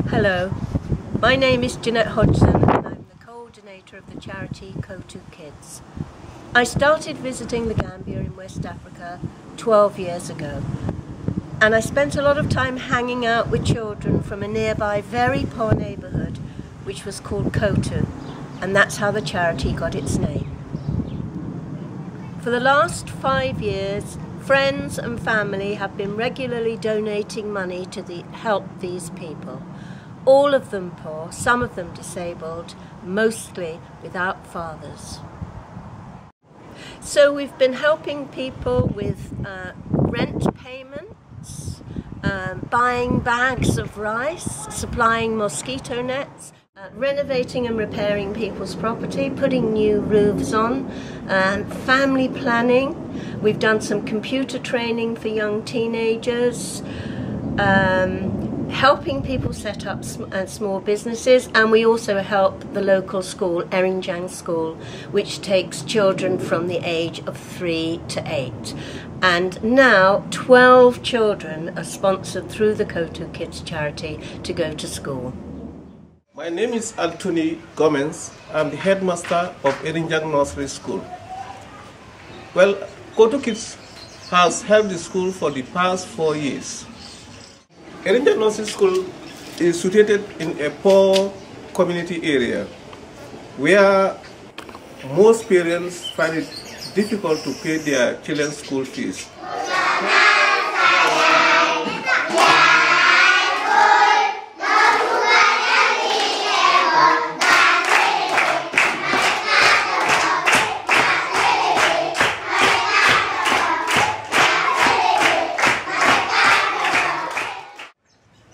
Hello, my name is Jeanette Hodgson and I'm the coordinator of the charity Kotu Kids. I started visiting the Gambia in West Africa 12 years ago, and I spent a lot of time hanging out with children from a nearby very poor neighbourhood which was called Kotu, and that's how the charity got its name. For the last 5 years, friends and family have been regularly donating money to help these people. All of them poor, some of them disabled, mostly without fathers. So we've been helping people with rent payments, buying bags of rice, supplying mosquito nets, renovating and repairing people's property, putting new roofs on, family planning. We've done some computer training for young teenagers, helping people set up small businesses, and we also help the local school, Erinjang School, which takes children from the age of 3 to 8. And now 12 children are sponsored through the Kotu Kids charity to go to school. My name is Anthony Gomez. I'm the headmaster of Erinjang Nursery School. Well, Kotu Kids has helped the school for the past 4 years. Erinjang Nursery School is situated in a poor community area where most parents find it difficult to pay their children's school fees.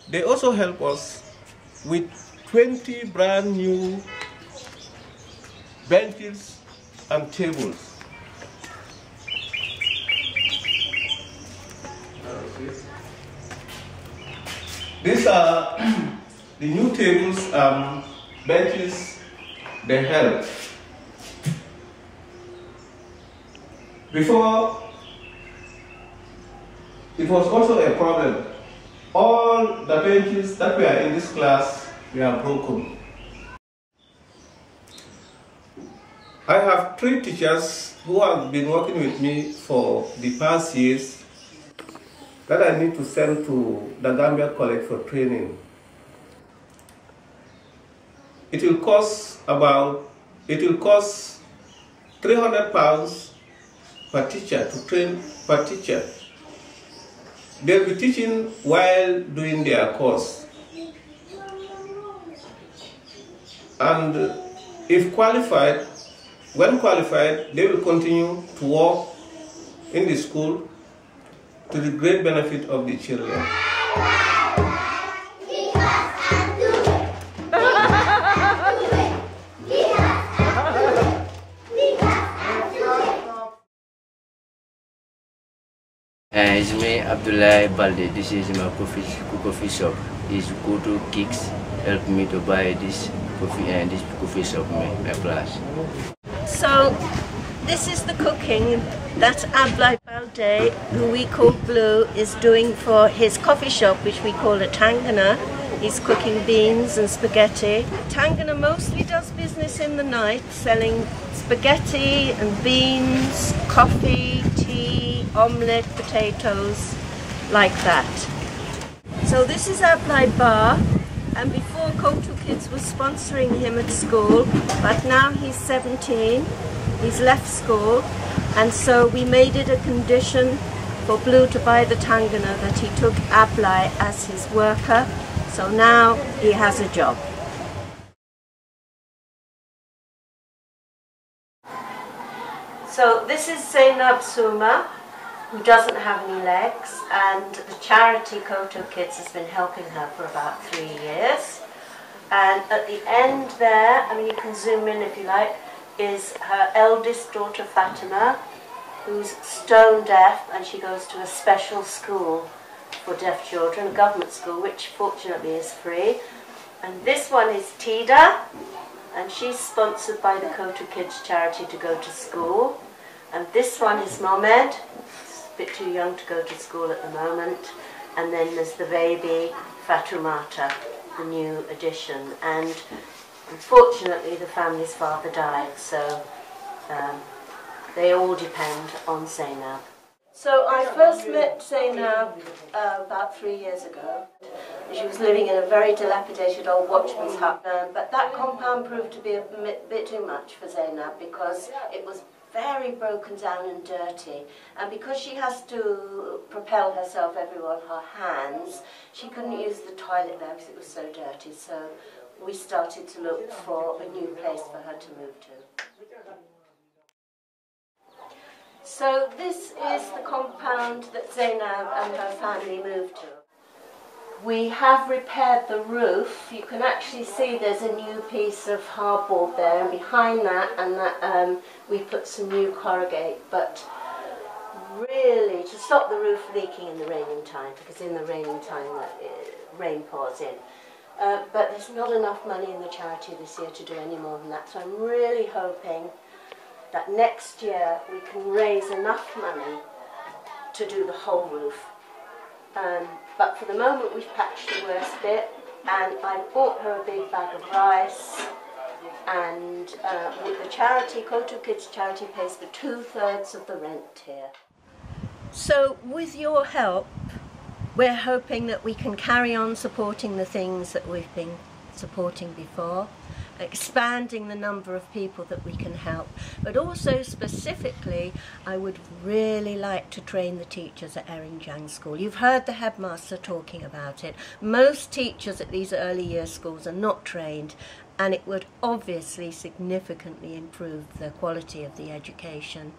They also help us with 20 brand new benches and tables. These are the new tables and benches they help. Before, it was also a problem. All the benches that were in this class were broken. I have 3 teachers who have been working with me for the past years that I need to send to the Gambia College for training. It will cost £300 per teacher to train per teacher. They'll be teaching while doing their course. And if qualified, when qualified, they will continue to work in the school to the great benefit of the children. It's me, Abdullah Balde. This is my coffee shop. This Kotu Kids helped me to buy this coffee shop, my class. So this is the cooking that Abdullah Balde, who we call Blue, is doing for his coffee shop, which we call a Tangana. He's cooking beans and spaghetti. Tangana mostly does business in the night, selling spaghetti and beans, coffee, tea, omelette, potatoes, like that. So this is Abdullah Bar, and before Kotu Kids was sponsoring him at school, but now he's 17, he's left school, and so we made it a condition for Blue to buy the Tangana that he took Abdullah as his worker, so now he has a job. So this is Zainab Suma, who doesn't have any legs, and the charity Kotu Kids has been helping her for about 3 years. And at the end there, I mean you can zoom in if you like, is her eldest daughter Fatima, who's stone deaf, and she goes to a special school for deaf children, a government school, which fortunately is free. And this one is Tida, and she's sponsored by the Kotu Kids charity to go to school. And this one is Mohamed, a bit too young to go to school at the moment. And then there's the baby, Fatumata. the new addition, and unfortunately the family's father died, so they all depend on Zainab. So I first met Zainab about 3 years ago. She was living in a very dilapidated old watchman's hut, but that compound proved to be a bit too much for Zainab because it was very broken down and dirty, and because she has to propel herself everywhere with her hands, she couldn't use the toilet there because it was so dirty, so we started to look for a new place for her to move to. So this is the compound that Zainab and her family moved to. We have repaired the roof. You can actually see there's a new piece of hardboard there, and behind that, we put some new corrugate. But really, to stop the roof leaking in the raining time, because in the raining time rain pours in. But there's not enough money in the charity this year to do any more than that. So I'm really hoping that next year we can raise enough money to do the whole roof. But for the moment we've patched the worst bit, and I bought her a big bag of rice, and with the charity, Kotu Kids charity pays for 2/3 of the rent here. So with your help, we're hoping that we can carry on supporting the things that we've been supporting before, expanding the number of people that we can help, but also specifically I would really like to train the teachers at Erinjang School. You've heard the headmaster talking about it. Most teachers at these early years schools are not trained, and it would obviously significantly improve the quality of the education.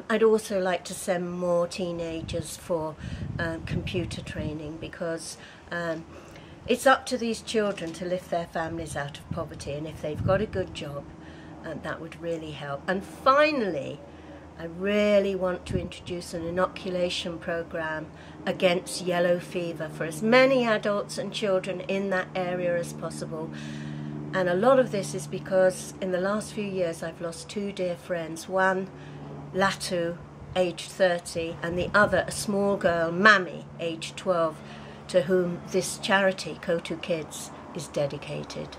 I'd also like to send more teenagers for computer training, because it's up to these children to lift their families out of poverty, and if they've got a good job, that would really help. And finally, I really want to introduce an inoculation program against yellow fever for as many adults and children in that area as possible. And a lot of this is because in the last few years I've lost 2 dear friends, one Latu, aged 30, and the other a small girl, Mami, aged 12, to whom this charity, Kotu Kids, is dedicated.